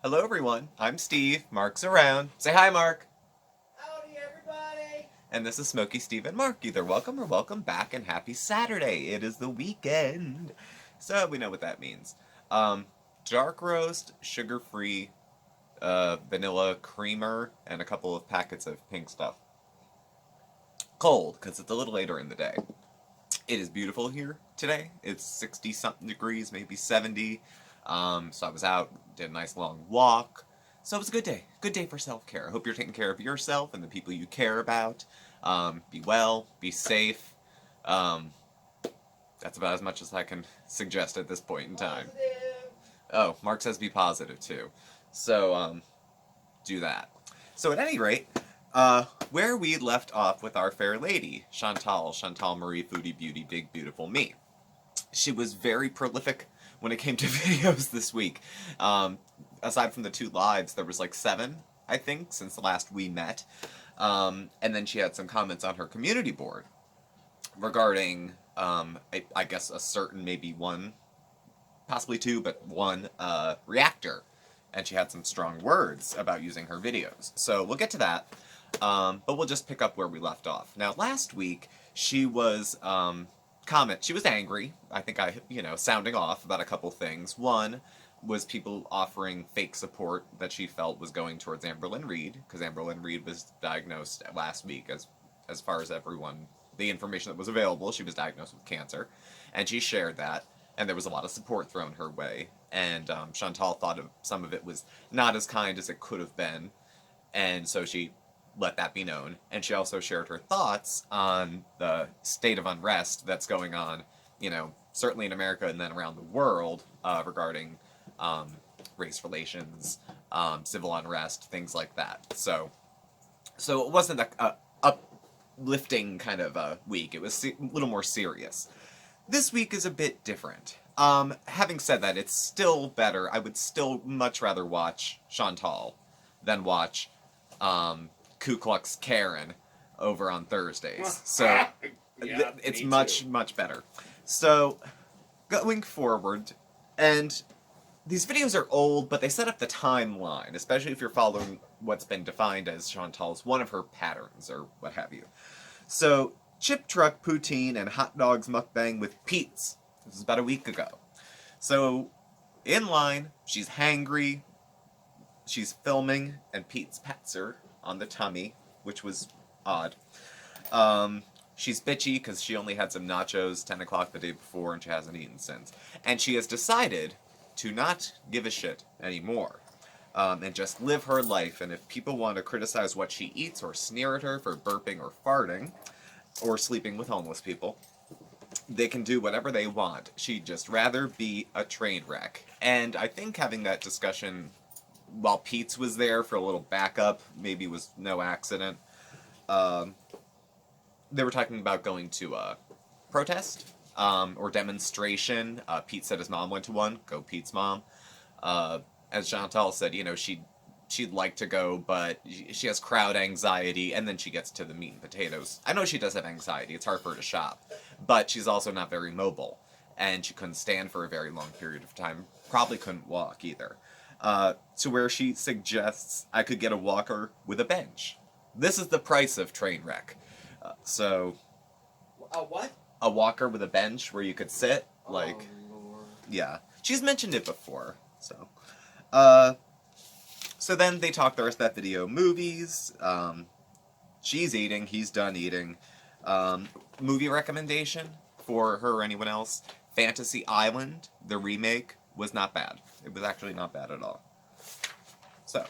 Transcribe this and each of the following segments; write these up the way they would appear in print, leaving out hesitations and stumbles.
Hello, everyone. I'm Steve. Mark's around. Say hi, Mark. Howdy, everybody! And this is Smokey, Steve, and Mark. Either welcome or welcome back, and happy Saturday. It is the weekend. So we know what that means. Um, Dark roast, sugar-free, vanilla creamer, and a couple of packets of pink stuff. Cold, because it's a little later in the day. It is beautiful here today. It's 60 something degrees, maybe 70. So I was out, did a nice long walk. So it was a good day. Good day for self care. I hope you're taking care of yourself and the people you care about. Be well, be safe. Um, that's about as much as I can suggest at this point in time. Positive! Oh, Mark says be positive too. So, do that. So, at any rate, where we left off with our fair lady, Chantal Marie Foodie Beauty Big Beautiful Me. She was very prolific when it came to videos this week. Um, Aside from the two lives, there was like 7, I think, since the last we met. And then she had some comments on her community board regarding, I guess, a certain, maybe one, possibly two, but one reactor. And she had some strong words about using her videos. So we'll get to that. But we'll just pick up where we left off. Now, last week, she was she was angry. I think sounding off about a couple things. One was people offering fake support that she felt was going towards Amberlynn Reed, because Amberlynn Reed was diagnosed last week, as far as everyone, the information that was available, she was diagnosed with cancer, and she shared that, and there was a lot of support thrown her way, and Chantal thought of some of it was not as kind as it could have been, and so she let that be known. And she also shared her thoughts on the state of unrest that's going on, certainly in America and then around the world, regarding um, race relations, civil unrest, things like that. So it wasn't a uplifting kind of a week. It was a little more serious. This week is a bit different. Having said that, it's still better. I would still much rather watch Chantal than watch Ku Klux Karen over on Thursdays. So Yeah, it's me much, too. much better. So going forward, and these videos are old, but they set up the timeline, especially if you're following what's been defined as Chantal's one of her patterns or what have you. So, chip truck poutine and hot dogs mukbang with Pete's. This was about a week ago. So, in line, she's hangry, she's filming, and Pete's pats her on the tummy, which was odd. She's bitchy because she only had some nachos 10 o'clock the day before and she hasn't eaten since. And she has decided to not give a shit anymore. And just live her life. And if people want to criticize what she eats or sneer at her for burping or farting or sleeping with homeless people, they can do whatever they want. She'd just rather be a train wreck. And I think having that discussion while Pete's was there for a little backup maybe was no accident. Um, they were talking about going to a protest or demonstration. Pete said his mom went to one. Go Pete's mom. As Chantal said, she'd like to go, but she has crowd anxiety, and then she gets to the meat and potatoes. I know she does have anxiety. It's hard for her to shop, but she's also not very mobile, and she couldn't stand for a very long period of time. Probably couldn't walk either. To where she suggests I could get a walker with a bench. This is the price of train wreck. So A what? a walker with a bench where you could sit, like, Oh, Lord. yeah. She's mentioned it before. Uh, so then they talk the rest of that video movies. She's eating, he's done eating. Movie recommendation for her or anyone else: Fantasy Island, the remake, was not bad. It was actually not bad at all. So,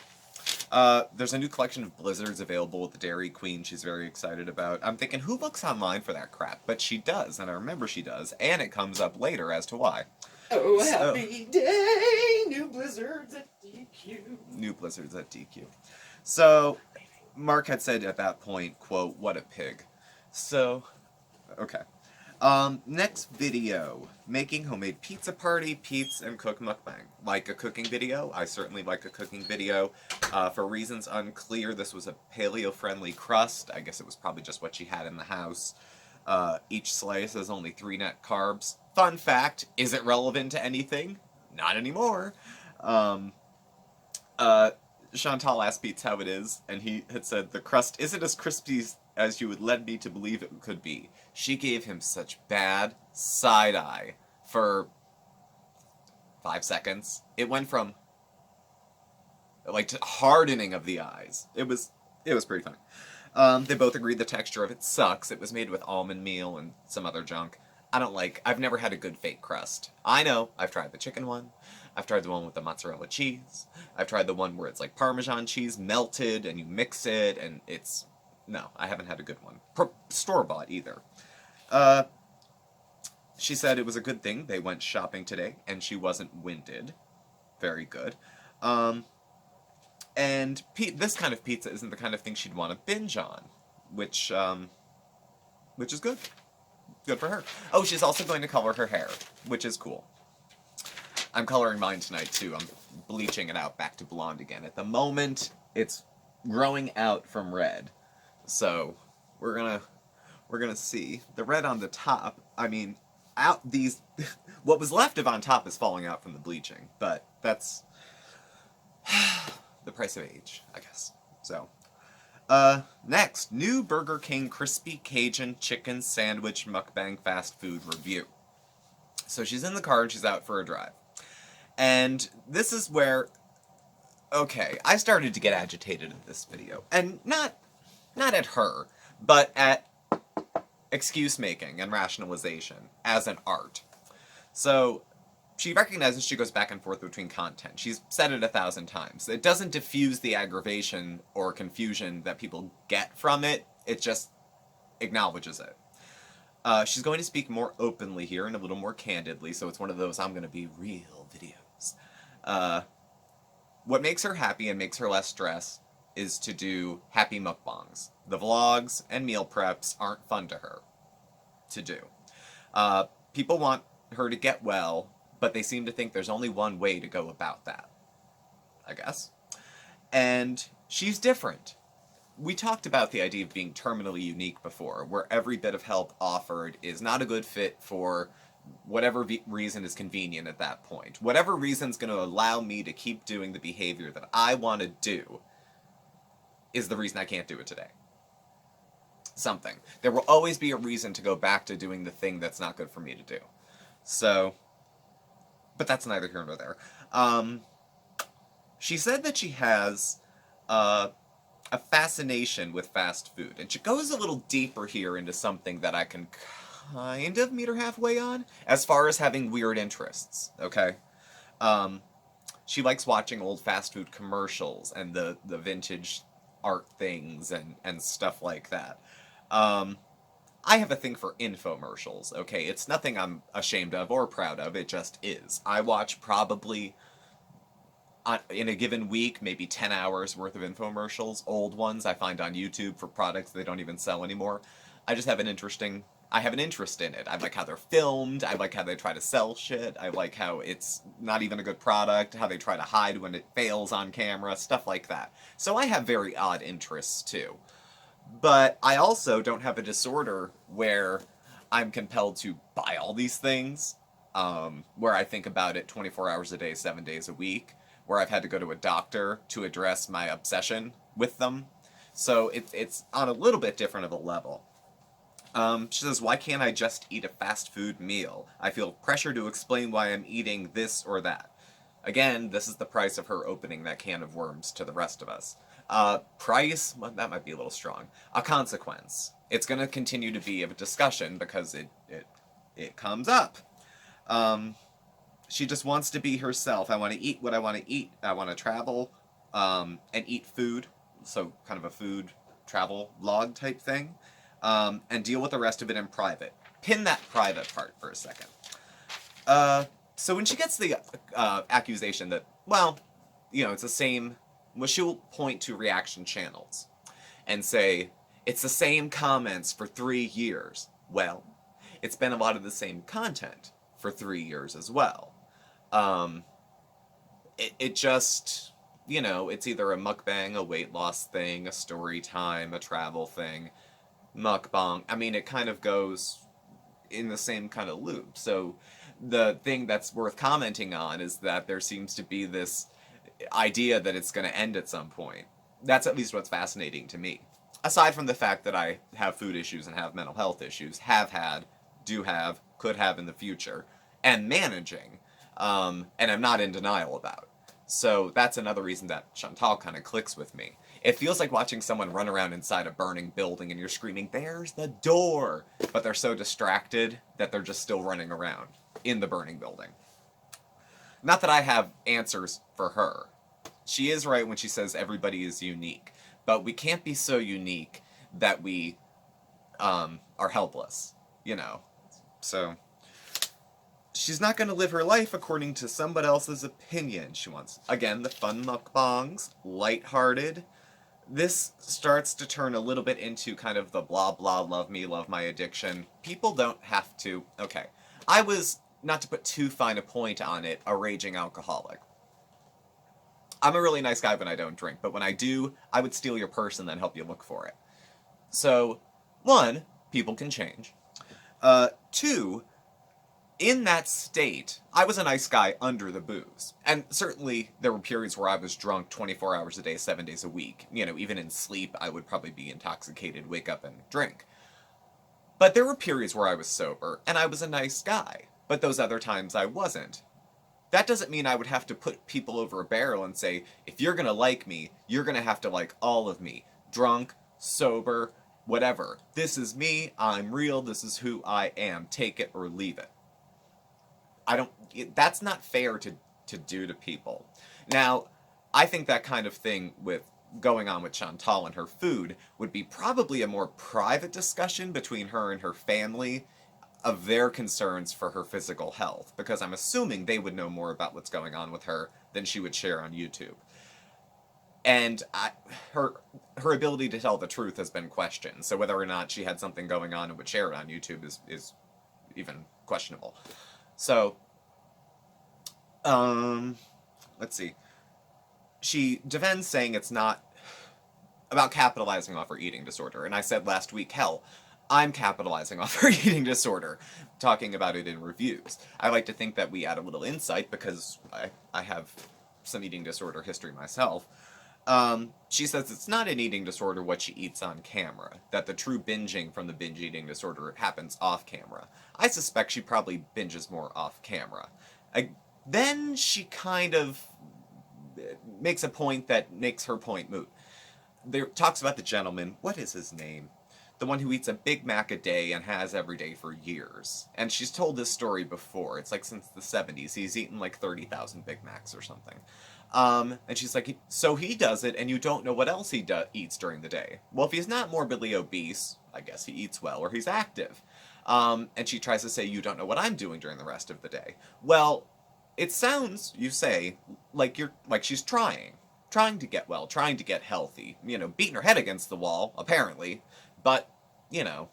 there's a new collection of Blizzards available with the Dairy Queen she's very excited about. I'm thinking, who looks online for that crap? But she does, and I remember she does, and it comes up later as to why. Oh, So, happy day! New blizzards at DQ. new Blizzards at DQ. So, Mark had said at that point, quote, what a pig. So, okay. Next video. Making homemade pizza party, Pete's, and cook mukbang. Like a cooking video? I certainly like a cooking video. For reasons unclear, this was a paleo-friendly crust. I guess it was probably just what she had in the house. Each slice has only 3 net carbs. Fun fact, is it relevant to anything? Not anymore. Uh, Chantal asked Pete how it is, and he had said, the crust isn't as crispy as you would lead me to believe it could be. She gave him such bad side-eye for 5 seconds. It went from, like, to hardening of the eyes. It was pretty funny. They both agreed the texture of it sucks. It was made with almond meal and some other junk. I've never had a good fake crust. I know, I've tried the chicken one. I've tried the one with the mozzarella cheese. I've tried the one where it's like Parmesan cheese melted and you mix it and it's... No, I haven't had a good one. Store-bought either. She said it was a good thing they went shopping today and she wasn't winded. Very good. And this kind of pizza isn't the kind of thing she'd want to binge on, which is good. Good for her. Oh, she's also going to color her hair, which is cool. I'm coloring mine tonight, too. I'm bleaching it out back to blonde again. At the moment, it's growing out from red. So, we're gonna see. The red on the top, I mean, what was left of on top is falling out from the bleaching, but that's the price of age, I guess. So, next, new Burger King Crispy Cajun Chicken Sandwich Mukbang Fast Food Review. So she's in the car and she's out for a drive. And this is where, okay, I started to get agitated in this video. And not at her, but at excuse making and rationalization as an art. So, she recognizes she goes back and forth between content. She's said it 1,000 times. It doesn't diffuse the aggravation or confusion that people get from it. It just acknowledges it. She's going to speak more openly here and a little more candidly, so it's one of those I'm going to be real videos. What makes her happy and makes her less stressed is to do happy mukbangs. The vlogs and meal preps aren't fun to her to do. People want her to get well, but they seem to think there's only one way to go about that, I guess. And she's different. We talked about the idea of being terminally unique before, where every bit of help offered is not a good fit for whatever reason is convenient at that point. Whatever reason's going to allow me to keep doing the behavior that I want to do is the reason I can't do it today. Something. There will always be a reason to go back to doing the thing that's not good for me to do. So, but that's neither here nor there. She said that she has a fascination with fast food, and she goes a little deeper here into something that I can kind of meet her halfway on, as far as having weird interests, okay? She likes watching old fast food commercials and the vintage art things and stuff like that. I have a thing for infomercials, okay? It's nothing I'm ashamed of or proud of, it just is. I watch probably, in a given week, maybe 10 hours worth of infomercials, old ones I find on YouTube for products they don't even sell anymore. I have an interest in it. I like how they're filmed, I like how they try to sell shit, I like how it's not even a good product, how they try to hide when it fails on camera, stuff like that. So I have very odd interests, too. But I also don't have a disorder where I'm compelled to buy all these things, where I think about it 24 hours a day, 7 days a week, where I've had to go to a doctor to address my obsession with them. So it's on a little bit different of a level. She says, why can't I just eat a fast food meal? I feel pressure to explain why I'm eating this or that. Again, this is the price of her opening that can of worms to the rest of us. Price? Well, that might be a little strong. A consequence. It's going to continue to be a discussion because it comes up. She just wants to be herself. I want to eat what I want to eat. I want to travel and eat food. So kind of a food travel vlog type thing. And deal with the rest of it in private. Pin that private part for a second. So when she gets the accusation that, well, you know, it's the same... Well, she'll point to reaction channels and say, it's the same comments for 3 years. Well, it's been a lot of the same content for 3 years as well. It just, you know, it's either a mukbang, a weight loss thing, a story time, a travel thing, mukbang. I mean, it kind of goes in the same kind of loop. So the thing that's worth commenting on is that there seems to be this idea that it's going to end at some point. That's at least what's fascinating to me. Aside from the fact that I have food issues and have mental health issues, have had, do have, could have in the future, and managing, and I'm not in denial about. So that's another reason that Chantal kind of clicks with me. It feels like watching someone run around inside a burning building and you're screaming, "There's the door!" But they're so distracted that they're just still running around in the burning building. Not that I have answers for her. She is right when she says everybody is unique, but we can't be so unique that we are helpless, you know. So she's not going to live her life according to somebody else's opinion. She wants, again, the fun mukbangs, lighthearted. This starts to turn a little bit into kind of the blah blah love me, love my addiction. People don't have to. Okay, I was, not to put too fine a point on it, a raging alcoholic. I'm a really nice guy when I don't drink, but when I do, I would steal your purse and then help you look for it. So, one, people can change. Two, in that state, I was a nice guy under the booze. And certainly there were periods where I was drunk 24 hours a day, 7 days a week. You know, even in sleep, I would probably be intoxicated, wake up and drink. But there were periods where I was sober, and I was a nice guy. But those other times I wasn't. That doesn't mean I would have to put people over a barrel and say, if you're gonna like me, you're gonna have to like all of me. Drunk, sober, whatever. This is me, I'm real, this is who I am. Take it or leave it. That's not fair to do to people. Now, I think that kind of thing with going on with Chantal and her food would be probably a more private discussion between her and her family of their concerns for her physical health, because I'm assuming they would know more about what's going on with her than she would share on YouTube. And her ability to tell the truth has been questioned, so whether or not she had something going on and would share it on YouTube is even questionable. So, let's see. She defends saying it's not about capitalizing off her eating disorder, and I said last week, hell, I'm capitalizing off her eating disorder, talking about it in reviews. I like to think that we add a little insight because I have some eating disorder history myself. She says it's not an eating disorder what she eats on camera, that the true binging from the binge eating disorder happens off camera. I suspect she probably binges more off camera. Then she kind of makes a point that makes her point moot. There talks about the gentleman, what is his name? The one who eats a Big Mac a day and has every day for years. And she's told this story before. It's like since the 70s. He's eaten like 30,000 Big Macs or something. And she's like, so he does it, and you don't know what else he eats during the day. Well, if he's not morbidly obese, I guess he eats well, or he's active. And she tries to say, you don't know what I'm doing during the rest of the day. Well, it sounds, you say, like she's trying to get well, trying to get healthy. You know, beating her head against the wall, apparently. But, you know,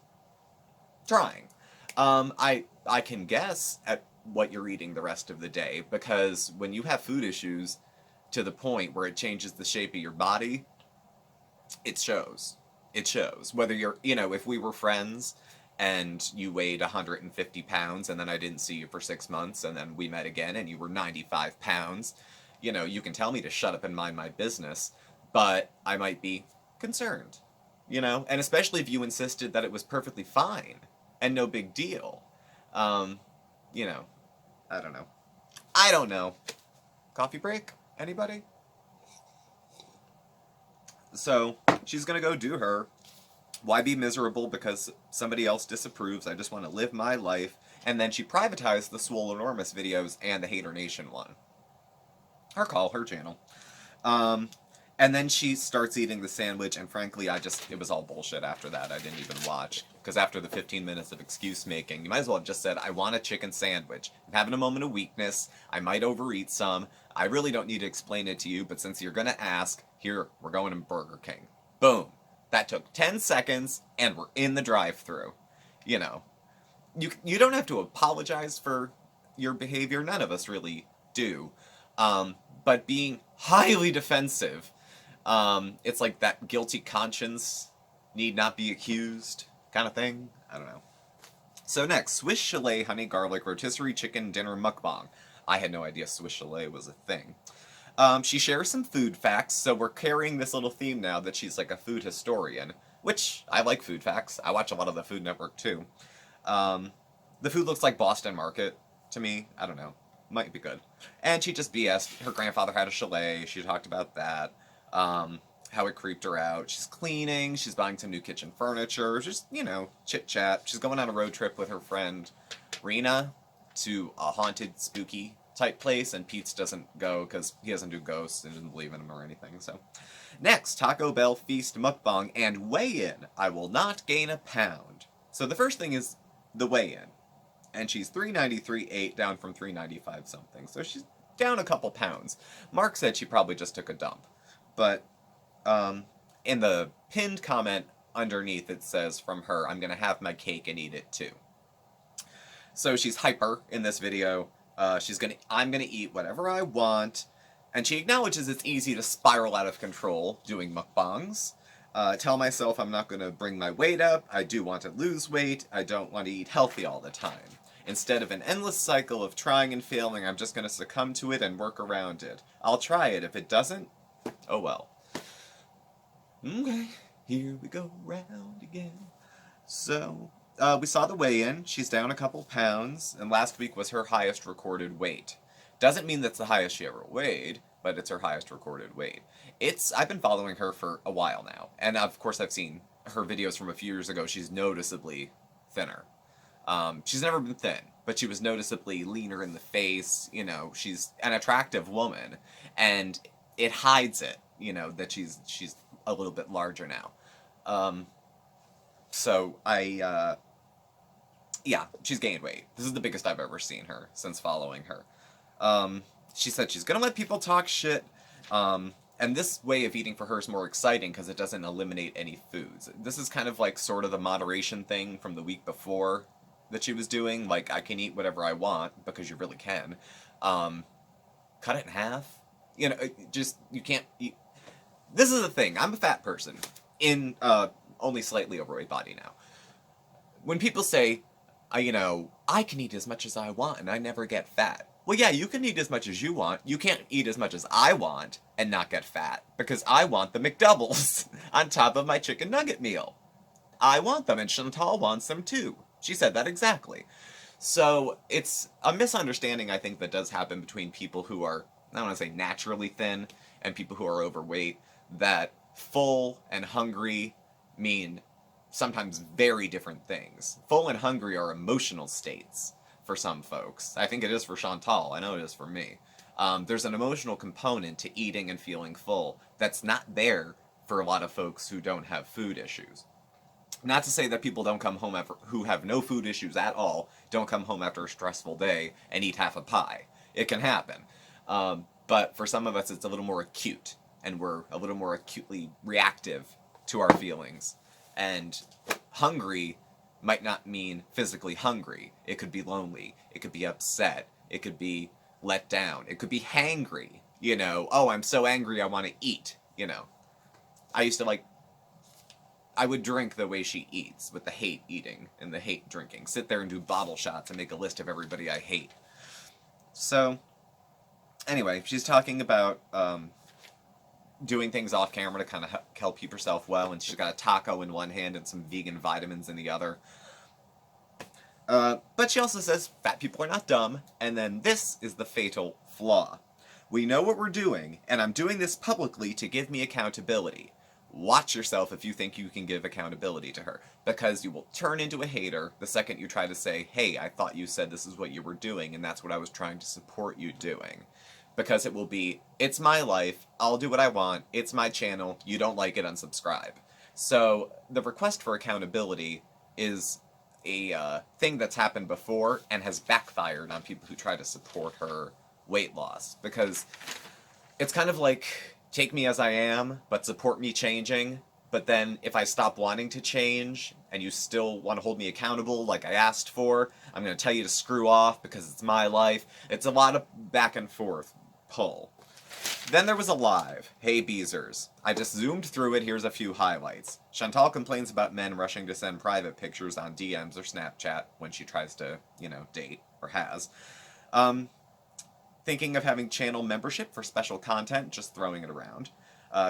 trying. I can guess at what you're eating the rest of the day, because when you have food issues to the point where it changes the shape of your body, it shows. It shows. Whether you're, you know, if we were friends and you weighed 150 pounds and then I didn't see you for 6 months and then we met again and you were 95 pounds, you know, you can tell me to shut up and mind my business, but I might be concerned. You know, and especially if you insisted that it was perfectly fine and no big deal. You know, I don't know. I don't know. Coffee break? Anybody? So, she's gonna go do her. Why be miserable because somebody else disapproves? I just want to live my life. And then she privatized the Swole Enormous videos and the Hater Nation one. Her call, her channel. And then she starts eating the sandwich, and frankly, it was all bullshit after that. I didn't even watch. Because after the 15 minutes of excuse making, you might as well have just said, I want a chicken sandwich. I'm having a moment of weakness. I might overeat some. I really don't need to explain it to you, but since you're going to ask, here, we're going to Burger King. Boom. That took 10 seconds, and we're in the drive-thru. You know. You don't have to apologize for your behavior. None of us really do. But being highly defensive, it's like that guilty conscience need not be accused kind of thing. I don't know. So next, Swiss Chalet Honey Garlic Rotisserie Chicken Dinner Mukbang. I had no idea Swiss Chalet was a thing. She shares some food facts, so we're carrying this little theme now that she's like a food historian, which I like food facts. I watch a lot of the Food Network too. Um, the food looks like Boston Market to me. I don't know. Might be good. And she just BS'd. Her grandfather had a chalet. She talked about that. How it creeped her out. She's cleaning. She's buying some new kitchen furniture. Just, chit chat. She's going on a road trip with her friend Rena to a haunted, spooky type place, and Pete's doesn't go because he doesn't do ghosts and doesn't believe in them or anything. So, next, Taco Bell Feast Mukbang and weigh-in. I will not gain a pound. So the first thing is the weigh-in, and she's 393.8 down from 395 something. So she's down a couple pounds. Mark said she probably just took a dump, but in the pinned comment underneath it says from her, "I'm gonna have my cake and eat it too." So she's hyper in this video. I'm gonna eat whatever I want, and she acknowledges it's easy to spiral out of control doing mukbangs. Tell myself I'm not gonna bring my weight up. I do want to lose weight. I don't want to eat healthy all the time. Instead of an endless cycle of trying and failing, I'm just gonna succumb to it and work around it. I'll try it. If it doesn't, oh well. Okay, here we go round again. So, we saw the weigh-in. She's down a couple pounds, and last week was her highest recorded weight. Doesn't mean that's the highest she ever weighed, but it's her highest recorded weight. I've been following her for a while now, and of course I've seen her videos from a few years ago. She's noticeably thinner. She's never been thin, but she was noticeably leaner in the face. She's an attractive woman, and it hides it, that she's a little bit larger now. Yeah, she's gained weight. This is the biggest I've ever seen her since following her. She said she's gonna let people talk shit, and this way of eating for her is more exciting because it doesn't eliminate any foods. This is kind of like sort of the moderation thing from the week before that she was doing. Like, I can eat whatever I want, because you really can. Cut it in half. You can't eat. This is the thing. I'm a fat person in only slightly overweight body now. When people say, I can eat as much as I want and I never get fat. Well, yeah, you can eat as much as you want. You can't eat as much as I want and not get fat, because I want the McDoubles on top of my chicken nugget meal. I want them, and Chantal wants them too. She said that exactly. So it's a misunderstanding, I think, that does happen between people who are, I don't want to say naturally thin, and people who are overweight, that full and hungry mean sometimes very different things. Full and hungry are emotional states for some folks. I think it is for Chantal. I know it is for me. There's an emotional component to eating and feeling full that's not there for a lot of folks who don't have food issues. Not to say that people don't come home who have no food issues at all, don't come home after a stressful day and eat half a pie. It can happen. But for some of us, it's a little more acute, and we're a little more acutely reactive to our feelings. And hungry might not mean physically hungry. It could be lonely. It could be upset. It could be let down. It could be hangry. Oh, I'm so angry I want to eat. I used to I would drink the way she eats, with the hate eating and the hate drinking. Sit there and do bottle shots and make a list of everybody I hate. So, anyway, she's talking about doing things off camera to kind of help keep herself well, and she's got a taco in one hand and some vegan vitamins in the other. But she also says fat people are not dumb, and then this is the fatal flaw. We know what we're doing, and I'm doing this publicly to give me accountability. Watch yourself if you think you can give accountability to her, because you will turn into a hater the second you try to say, hey, I thought you said this is what you were doing, and that's what I was trying to support you doing. Because it will be, it's my life, I'll do what I want, it's my channel, you don't like it, unsubscribe. So the request for accountability is a thing that's happened before and has backfired on people who try to support her weight loss. Because it's kind of like, take me as I am, but support me changing. But then if I stop wanting to change and you still want to hold me accountable like I asked for, I'm going to tell you to screw off because it's my life. It's a lot of back and forth pull. Then there was a live. Hey Beezers. I just zoomed through it, here's a few highlights. Chantal complains about men rushing to send private pictures on DMs or Snapchat when she tries to, date, or has. Thinking of having channel membership for special content, just throwing it around.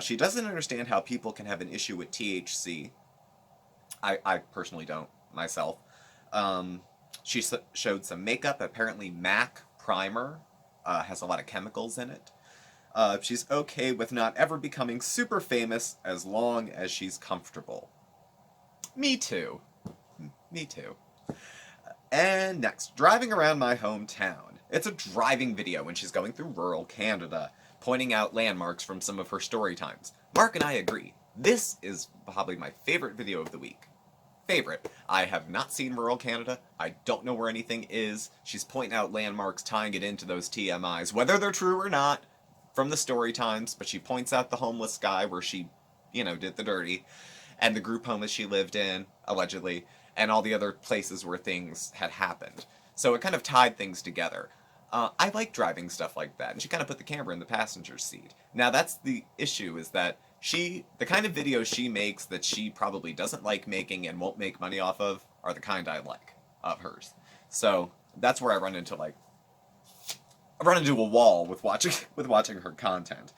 She doesn't understand how people can have an issue with THC. I personally don't, myself. She showed some makeup. Apparently MAC primer has a lot of chemicals in it. She's okay with not ever becoming super famous as long as she's comfortable. Me too. Me too. And next, driving around my hometown. It's a driving video when she's going through rural Canada, pointing out landmarks from some of her story times. Mark and I agree. This is probably my favorite video of the week. Favorite. I have not seen rural Canada. I don't know where anything is. She's pointing out landmarks, tying it into those TMIs, whether they're true or not, from the story times, but she points out the homeless guy where she, did the dirty, and the group home that she lived in, allegedly, and all the other places where things had happened. So it kind of tied things together. I like driving stuff like that, and she kind of put the camera in the passenger seat. Now that's the issue, is that the kind of videos she makes that she probably doesn't like making and won't make money off of are the kind I like of hers. So that's where I run into a wall with watching her content.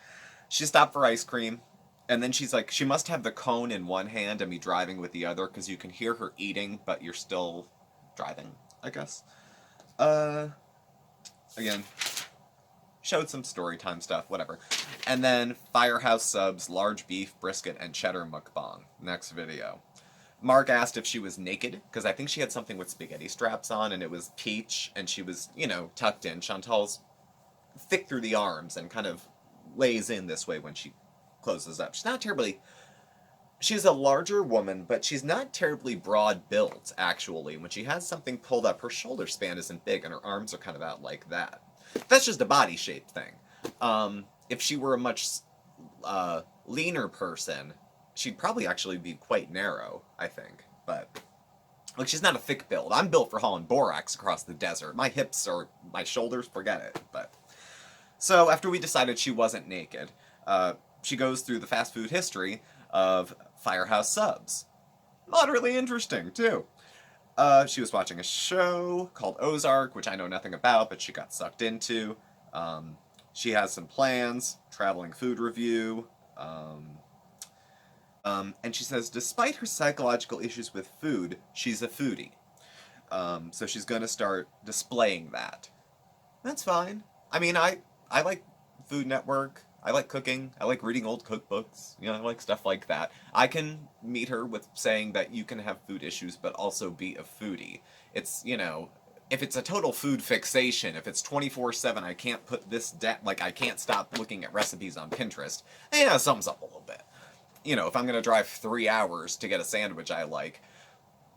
She stopped for ice cream, and then she's like, she must have the cone in one hand and be driving with the other, because you can hear her eating, but you're still driving, I guess. Again, showed some story time stuff, whatever. And then Firehouse Subs, large beef, brisket, and cheddar mukbang. Next video. Mark asked if she was naked, because I think she had something with spaghetti straps on, and it was peach, and she was, tucked in. Chantal's thick through the arms and kind of lays in this way when she closes up. She's a larger woman, but she's not terribly broad built, actually. When she has something pulled up, her shoulder span isn't big, and her arms are kind of out like that. That's just a body shape thing. If she were a much leaner person, she'd probably actually be quite narrow, I think. But, she's not a thick build. I'm built for hauling borax across the desert. My hips or my shoulders, forget it. But so, after we decided she wasn't naked, she goes through the fast food history of Firehouse Subs. Moderately interesting, too. She was watching a show called Ozark, which I know nothing about, but she got sucked into. She has some plans, traveling food review. And she says, despite her psychological issues with food, she's a foodie. So she's going to start displaying that. That's fine. I mean, I like Food Network. I like cooking. I like reading old cookbooks. I like stuff like that. I can meet her with saying that you can have food issues, but also be a foodie. It's, if it's a total food fixation, if it's 24/7, I can't put this I can't stop looking at recipes on Pinterest, something's up a little bit. If I'm going to drive 3 hours to get a sandwich I like,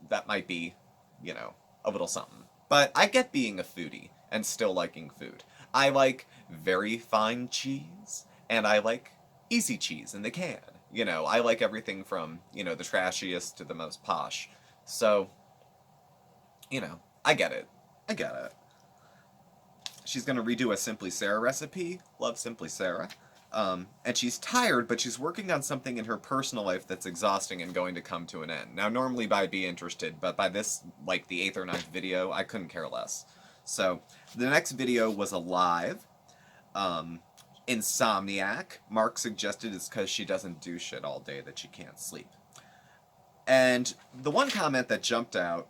that might be, a little something. But I get being a foodie and still liking food. I like very fine cheese, and I like easy cheese in the can. I like everything from, the trashiest to the most posh. So, I get it. I get it. She's going to redo a Simply Sarah recipe. Love Simply Sarah. And she's tired, but she's working on something in her personal life that's exhausting and going to come to an end. Now, normally I'd be interested, but by this, the 8th or 9th video, I couldn't care less. So, the next video was a live. Insomniac. Mark suggested it's because she doesn't do shit all day that she can't sleep. And the one comment that jumped out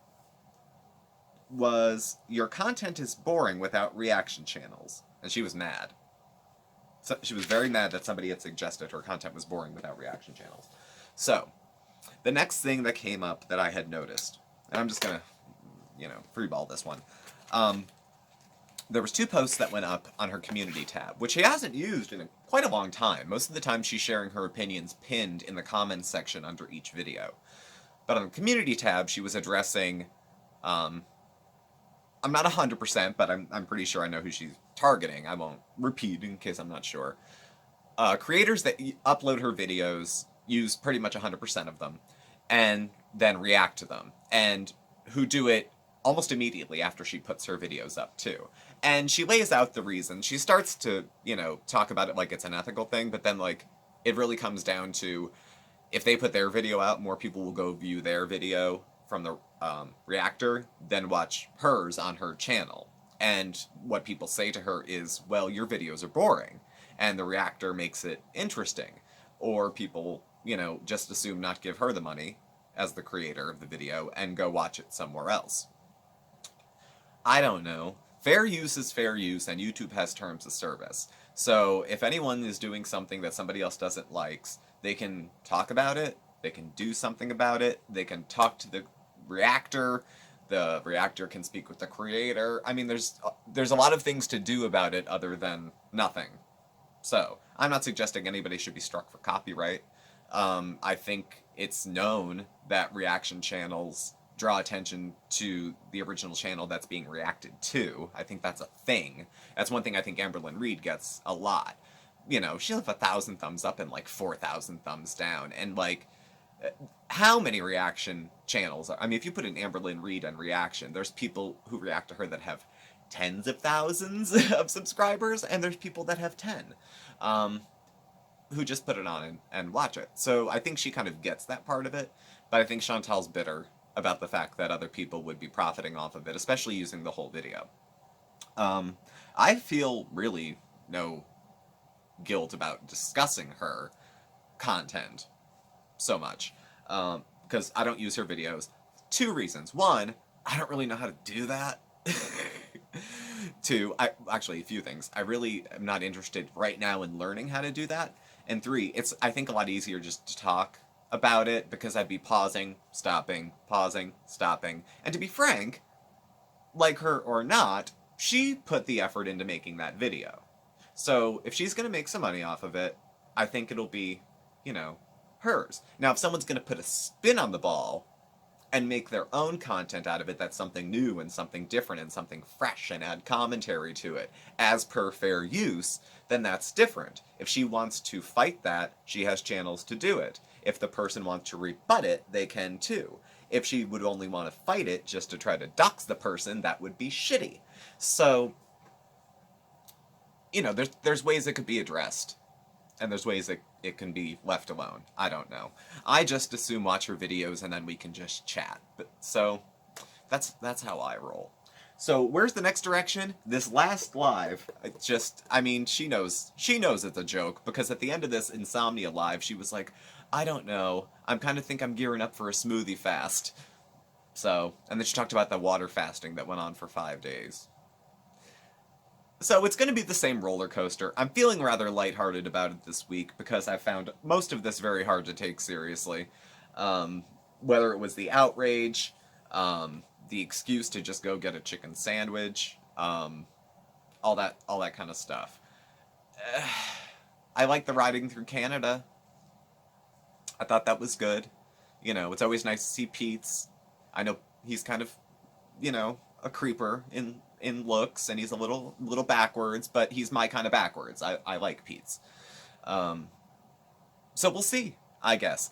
was, your content is boring without reaction channels. And she was mad. So she was very mad that somebody had suggested her content was boring without reaction channels. So, the next thing that came up that I had noticed, and I'm just gonna, freeball this one. There was 2 posts that went up on her community tab, which she hasn't used in quite a long time. Most of the time she's sharing her opinions pinned in the comments section under each video. But on the community tab, she was addressing, I'm not 100%, but I'm pretty sure I know who she's targeting. I won't repeat in case I'm not sure. Creators that upload her videos, use pretty much 100% of them, and then react to them, and who do it almost immediately after she puts her videos up, too. And she lays out the reason. She starts to, talk about it like it's an ethical thing, but then, it really comes down to, if they put their video out, more people will go view their video from the reactor than watch hers on her channel. And what people say to her is, well, your videos are boring. And the reactor makes it interesting. Or people, you know, just assume not give her the money as the creator of the video and go watch it somewhere else. I don't know. Fair use is fair use, and YouTube has terms of service. So if anyone is doing something that somebody else doesn't like, they can talk about it, they can do something about it, they can talk to the reactor can speak with the creator. I mean, there's a lot of things to do about it other than nothing. So, I'm not suggesting anybody should be struck for copyright. I think it's known that reaction channels draw attention to the original channel that's being reacted to. I think that's a thing. That's one thing I think Amberlynn Reid gets a lot. You know, she'll have 1,000 thumbs up and like 4,000 thumbs down. And like, how many reaction channels I mean, if you put in Amberlynn Reid and reaction, there's people who react to her that have tens of thousands of subscribers, and there's people that have 10. Who just put it on and watch it. So I think she kind of gets that part of it, but I think Chantal's bitter about the fact that other people would be profiting off of it, especially using the whole video. I feel really no guilt about discussing her content so much, because I don't use her videos. 2 reasons. 1, I don't really know how to do that. 2, actually a few things. I really am not interested right now in learning how to do that. And 3, it's, I think, a lot easier just to talk about it, because I'd be pausing, stopping. And to be frank, like her or not, she put the effort into making that video. So if she's going to make some money off of it, I think it'll be, you know, hers. Now, if someone's going to put a spin on the ball and make their own content out of it that's something new and something different and something fresh and add commentary to it, as per fair use, then that's different. If she wants to fight that, she has channels to do it. If the person wants to rebut it, they can too. If she would only want to fight it just to try to dox the person, that would be shitty. So, you know, there's ways it could be addressed, and there's ways it can be left alone. I don't know. I just assume watch her videos and then we can just chat. But so that's how I roll. So where's the next direction? This last live, I mean, she knows it's a joke, because at the end of this Insomnia live, she was like, I don't know, I'm kind of think I'm gearing up for a smoothie fast. So, and then she talked about the water fasting that went on for 5 days. So it's going to be the same roller coaster. I'm feeling rather lighthearted about it this week, because I found most of this very hard to take seriously. Whether it was the outrage, the excuse to just go get a chicken sandwich, all that kind of stuff. I like the riding through Canada. I thought that was good. You know, it's always nice to see Pete's. I know he's kind of, you know, a creeper in looks, and he's a little backwards, but he's my kind of backwards. I like Pete's. So we'll see, I guess.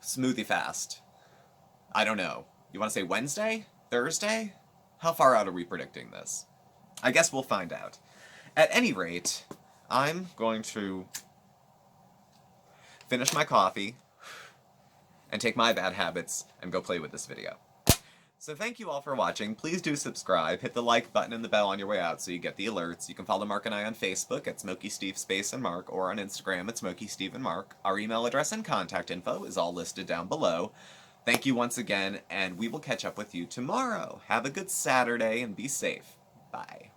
Smoothie fast. I don't know. You want to say Wednesday? Thursday? How far out are we predicting this? I guess we'll find out. At any rate, I'm going to finish my coffee and take my bad habits and go play with this video. So thank you all for watching. Please do subscribe. Hit the like button and the bell on your way out so you get the alerts. You can follow Mark and I on Facebook at SmokeySteveAndMarc, or on Instagram at SmokeySteveAndMarc. Our email address and contact info is all listed down below. Thank you once again, and we will catch up with you tomorrow. Have a good Saturday and be safe. Bye.